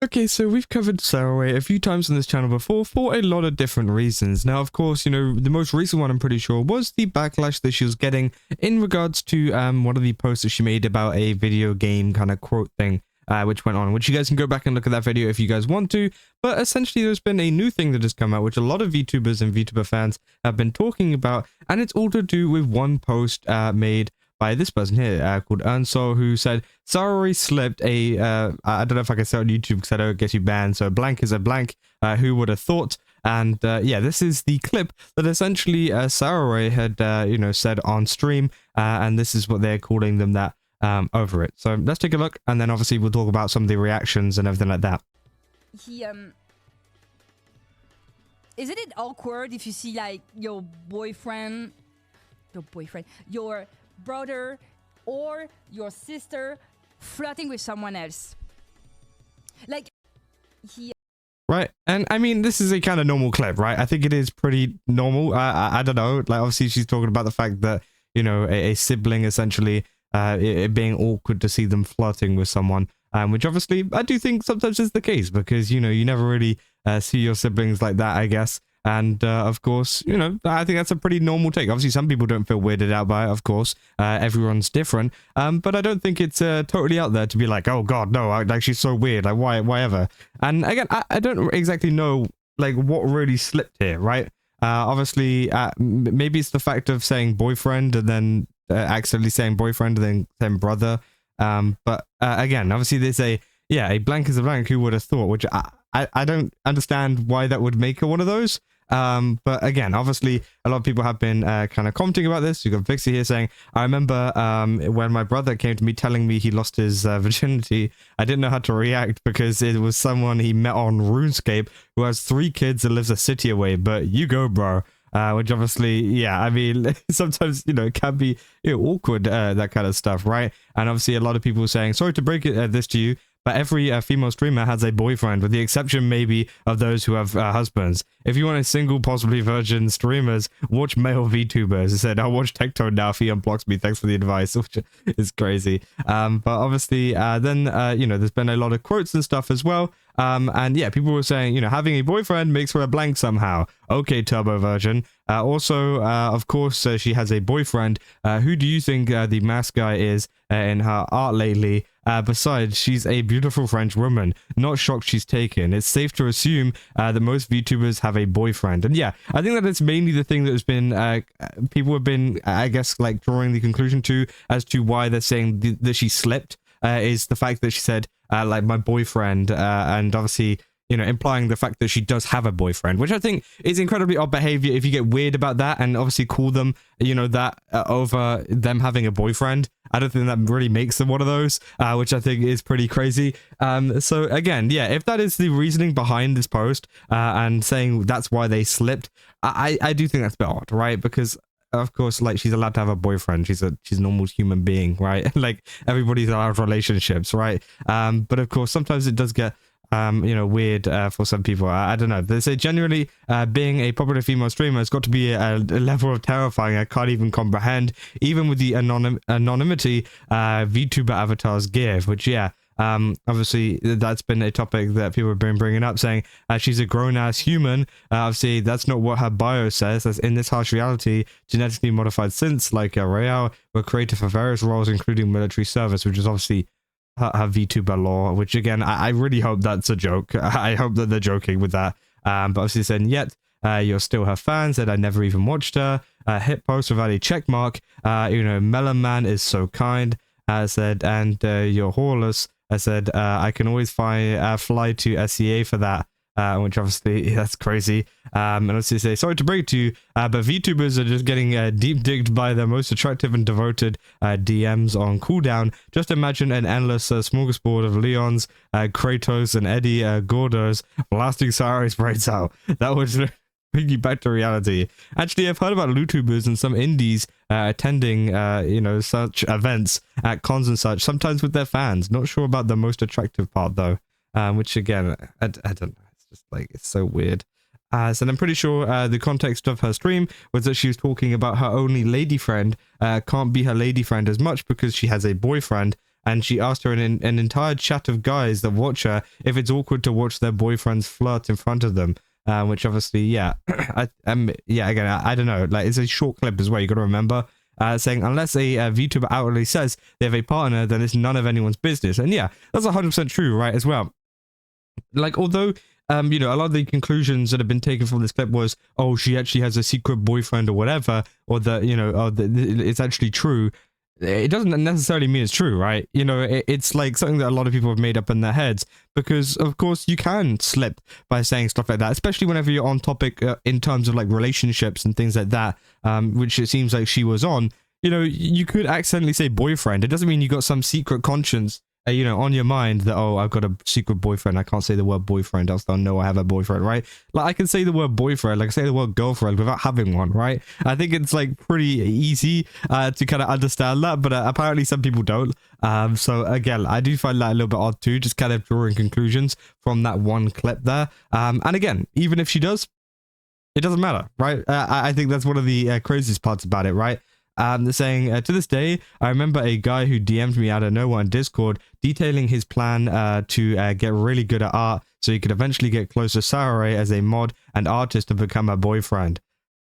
Okay, so we've covered Saruei a few times on this channel before for a lot of different reasons. Now, of course, you know, the most recent one I'm pretty sure was the backlash that she was getting in regards to one of the posts that she made about a video game kind of quote thing, which went on, which you guys can go back and look at that video if you guys want to. But essentially, there's been a new thing that has come out, which a lot of VTubers and VTuber fans have been talking about, and it's all to do with one post made by this person here called Earnso, who said Saruei slipped a I don't know if I can say it on YouTube because I don't get you banned, so blank is a blank, who would have thought. And yeah, this is the clip that essentially Saruei had you know, said on stream, and this is what they're calling them that over it. So let's take a look, and then obviously we'll talk about some of the reactions and everything like that. Isn't it awkward if you see like your brother or your sister flirting with someone else? Like, Right, and I mean, this is a kind of normal clip, right? I think it is pretty normal. I don't know, like obviously she's talking about the fact that, you know, a sibling essentially, it being awkward to see them flirting with someone, which obviously I do think sometimes is the case because, you know, you never really see your siblings like that, I guess. And of course, you know, I think that's a pretty normal take. Obviously, some people don't feel weirded out by it, of course. Everyone's different. But I don't think it's totally out there to be like, oh God, no, like she's so weird. Like, why ever? And again, I don't exactly know like what really slipped here, right? Obviously, maybe it's the fact of saying boyfriend and then accidentally saying boyfriend and then saying brother. But again, obviously there's a blank is a blank. Who would have thought? Which I don't understand why that would make her one of those. But again, obviously a lot of people have been kind of commenting about this. You've got Vixie here saying, I remember when my brother came to me telling me he lost his virginity, I didn't know how to react because it was someone he met on RuneScape who has 3 kids and lives a city away, but you go, bro. Which obviously, yeah, I mean, sometimes, you know, it can be, you know, awkward, that kind of stuff, right? And obviously a lot of people saying, sorry to break this to you, but every female streamer has a boyfriend, with the exception maybe of those who have husbands. If you want a single, possibly virgin streamers, watch male VTubers. I said, I'll watch Tectone now if he unblocks me. Thanks for the advice, which is crazy. But obviously, then, you know, there's been a lot of quotes and stuff as well. And yeah, people were saying, you know, having a boyfriend makes her a blank somehow. Okay, Turbo Virgin. Also, of course, she has a boyfriend. Who do you think the mask guy is in her art lately? Besides, she's a beautiful French woman. Not shocked she's taken. It's safe to assume that most VTubers have a boyfriend. And yeah, I think that it's mainly the thing that has been, people have been, I guess, like drawing the conclusion to as to why they're saying that she slipped, is the fact that she said, like, my boyfriend, and obviously, you know, implying the fact that she does have a boyfriend, which I think is incredibly odd behavior if you get weird about that and obviously call them, you know, that over them having a boyfriend. I don't think that really makes them one of those, which I think is pretty crazy. So again, yeah, if that is the reasoning behind this post, and saying that's why they slipped, I do think that's a bit odd, right? Because of course, like, she's allowed to have a boyfriend. She's a normal human being, right? Like, everybody's allowed relationships, right? But of course, sometimes it does get you know, weird for some people. I don't know. They say generally being a popular female streamer has got to be a level of terrifying I can't even comprehend, even with the anonymity VTuber avatars give, which, yeah, obviously that's been a topic that people have been bringing up, saying she's a grown-ass human. Obviously that's not what her bio says. That's in this harsh reality, genetically modified synths like Real were created for various roles, including military service, which is obviously her VTuber lore, which again, I really hope that's a joke. I hope that they're joking with that. But obviously saying, yet, you're still her fan, said I never even watched her. Hit post without a check mark. You know, Melon Man is so kind. Said, and you're horeless. I said, I can always fly to SEA for that. Which obviously, that's crazy. And obviously say, sorry to break to you, but VTubers are just getting deep digged by their most attractive and devoted DMs on cooldown. Just imagine an endless smorgasbord of Leons, Kratos, and Eddie Gordos blasting Saruei's brains out. That was bring you back to reality. Actually, I've heard about Vtubers and some indies attending, you know, such events at cons and such, sometimes with their fans. Not sure about the most attractive part, though, which again, I don't know. Just like, it's so weird. So I'm pretty sure the context of her stream was that she was talking about her only lady friend can't be her lady friend as much because she has a boyfriend. and she asked her in an entire chat of guys that watch her if it's awkward to watch their boyfriends flirt in front of them. Which obviously, yeah, yeah, again, I don't know, like it's a short clip as well. You got to remember, saying unless a VTuber outwardly says they have a partner, then it's none of anyone's business. And yeah, that's 100% true, right? As well. Like, although, you know, a lot of the conclusions that have been taken from this clip was, oh, she actually has a secret boyfriend or whatever, or that, you know, it's actually true. It doesn't necessarily mean it's true, right? You know, it's like something that a lot of people have made up in their heads, because of course you can slip by saying stuff like that, especially whenever you're on topic in terms of like relationships and things like that, which it seems like she was on. You know, you could accidentally say boyfriend. It doesn't mean you got some secret conscience, you know, on your mind that, oh, I've got a secret boyfriend. I can't say the word boyfriend, else they'll know I have a boyfriend, right? Like, I can say the word boyfriend, like I say the word girlfriend without having one, right? I think it's like pretty easy to kind of understand that, but apparently some people don't. So again, I do find that a little bit odd too, just kind of drawing conclusions from that one clip there. And again, even if she does, it doesn't matter, right? I think that's one of the craziest parts about it, right? They're saying, to this day, I remember a guy who DM'd me out of nowhere on Discord detailing his plan to get really good at art so he could eventually get close to Saruei as a mod and artist to become her boyfriend.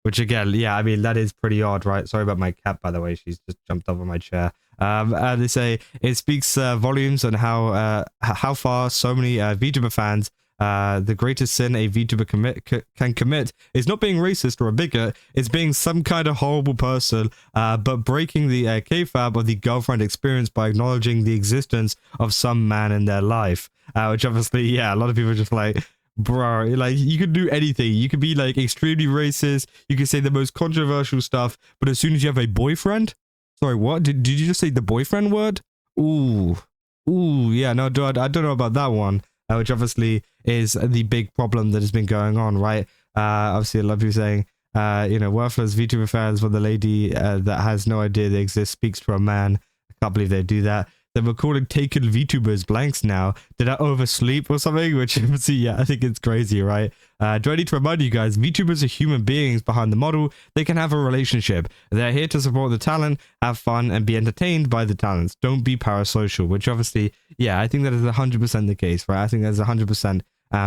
Which again, yeah, I mean, that is pretty odd, right? Sorry about my cat, by the way. She's just jumped over my chair. They say it speaks volumes on how far so many VTuber fans, the greatest sin a VTuber can commit is not being racist or a bigot, it's being some kind of horrible person, but breaking the kayfabe of the girlfriend experience by acknowledging the existence of some man in their life. Which obviously, yeah, a lot of people are just like, bro, like, you could do anything. You could be like extremely racist, you could say the most controversial stuff, but as soon as you have a boyfriend, sorry, what? Did you just say the boyfriend word? Ooh, yeah, no, I don't know about that one. Which obviously is the big problem that has been going on, right? Obviously, a lot of people saying, you know, worthless VTuber fans, when the lady that has no idea they exist speaks to a man. I can't believe they do that. Then we're calling taken VTubers blanks now. Did I oversleep or something? Which, obviously, yeah, I think it's crazy, right? Do I need to remind you guys, VTubers are human beings behind the model. They can have a relationship. They're here to support the talent, have fun, and be entertained by the talents. Don't be parasocial, which obviously, yeah, I think that is 100% the case, right? I think that's 100%,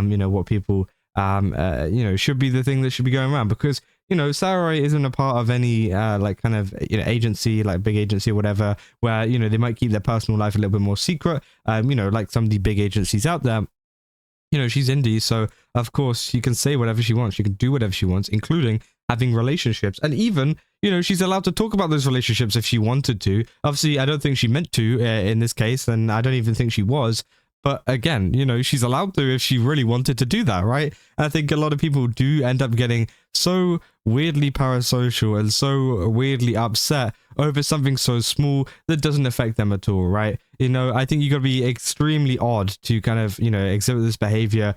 you know, what people, you know, should be the thing that should be going around, because, you know, Saruei isn't a part of any, like, kind of, you know, agency, like big agency or whatever, where, you know, they might keep their personal life a little bit more secret, you know, like some of the big agencies out there. You know, she's indie, so of course she can say whatever she wants. She can do whatever she wants, including having relationships. And even, you know, she's allowed to talk about those relationships if she wanted to. Obviously, I don't think she meant to in this case, and I don't even think she was. But again, you know, she's allowed to if she really wanted to do that, right? And I think a lot of people do end up getting so weirdly parasocial and so weirdly upset over something so small that doesn't affect them at all, right? You know, I think you got to be extremely odd to kind of, you know, exhibit this behavior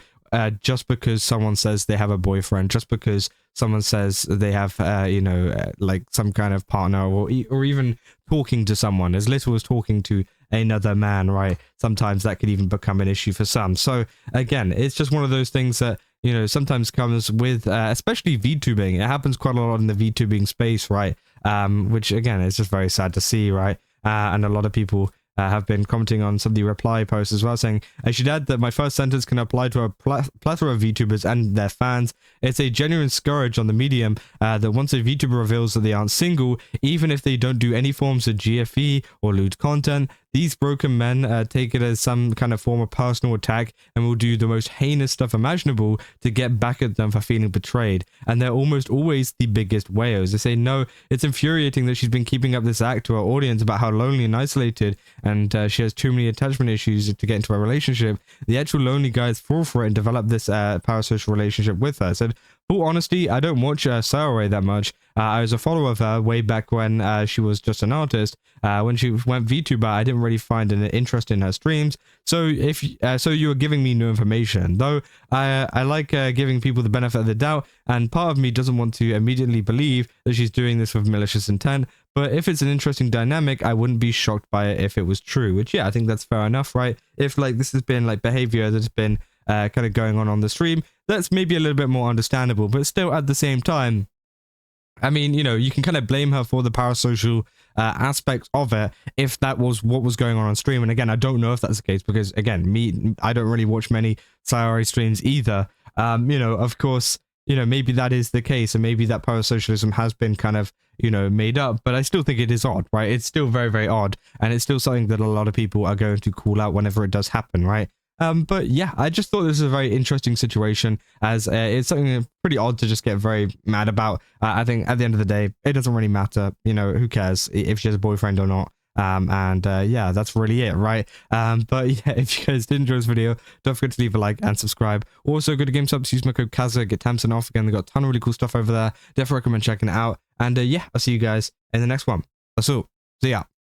just because someone says they have a boyfriend, just because someone says they have, you know, like some kind of partner, or even talking to someone, as little as talking to another man, right? Sometimes that could even become an issue for some. So again, it's just one of those things that, you know, sometimes comes with, especially VTubing. It happens quite a lot in the VTubing space, right? Which again, is just very sad to see, right? And a lot of people have been commenting on some of the reply posts as well, saying, I should add that my first sentence can apply to a plethora of VTubers and their fans. It's a genuine scourge on the medium that once a VTuber reveals that they aren't single, even if they don't do any forms of GFE or lewd content, these broken men take it as some kind of form of personal attack and will do the most heinous stuff imaginable to get back at them for feeling betrayed. And they're almost always the biggest whales. They say, no, it's infuriating that she's been keeping up this act to her audience about how lonely and isolated, and she has too many attachment issues to get into a relationship. The actual lonely guys fall for it and develop this parasocial relationship with her. So, full honesty, I don't watch Saruei that much. I was a follower of her way back when she was just an artist. When she went VTuber, I didn't really find an interest in her streams. So so you were giving me new information. Though I like giving people the benefit of the doubt, and part of me doesn't want to immediately believe that she's doing this with malicious intent. But if it's an interesting dynamic, I wouldn't be shocked by it if it was true. Which, yeah, I think that's fair enough, right? If like this has been like behavior that's been kind of going on the stream, that's maybe a little bit more understandable. But still, at the same time, I mean, you know, you can kind of blame her for the parasocial aspects of it if that was what was going on stream. And again, I don't know if that's the case because again, I don't really watch many Saruei streams either. You know, of course, you know, maybe that is the case, and maybe that parasocialism has been kind of, you know, made up, but I still think it is odd, right? It's still very, very odd, and it's still something that a lot of people are going to call out whenever it does happen, right? But yeah, I just thought this was a very interesting situation, as it's something pretty odd to just get very mad about. I think at the end of the day, it doesn't really matter, you know, who cares if she has a boyfriend or not. Yeah, that's really it, right? But yeah, if you guys did enjoy this video, don't forget to leave a like and subscribe. Also, go to GameStop, use my code Kaza, get 10% off. Again, they got a ton of really cool stuff over there. Definitely recommend checking it out. And yeah, I'll see you guys in the next one. That's all. See ya.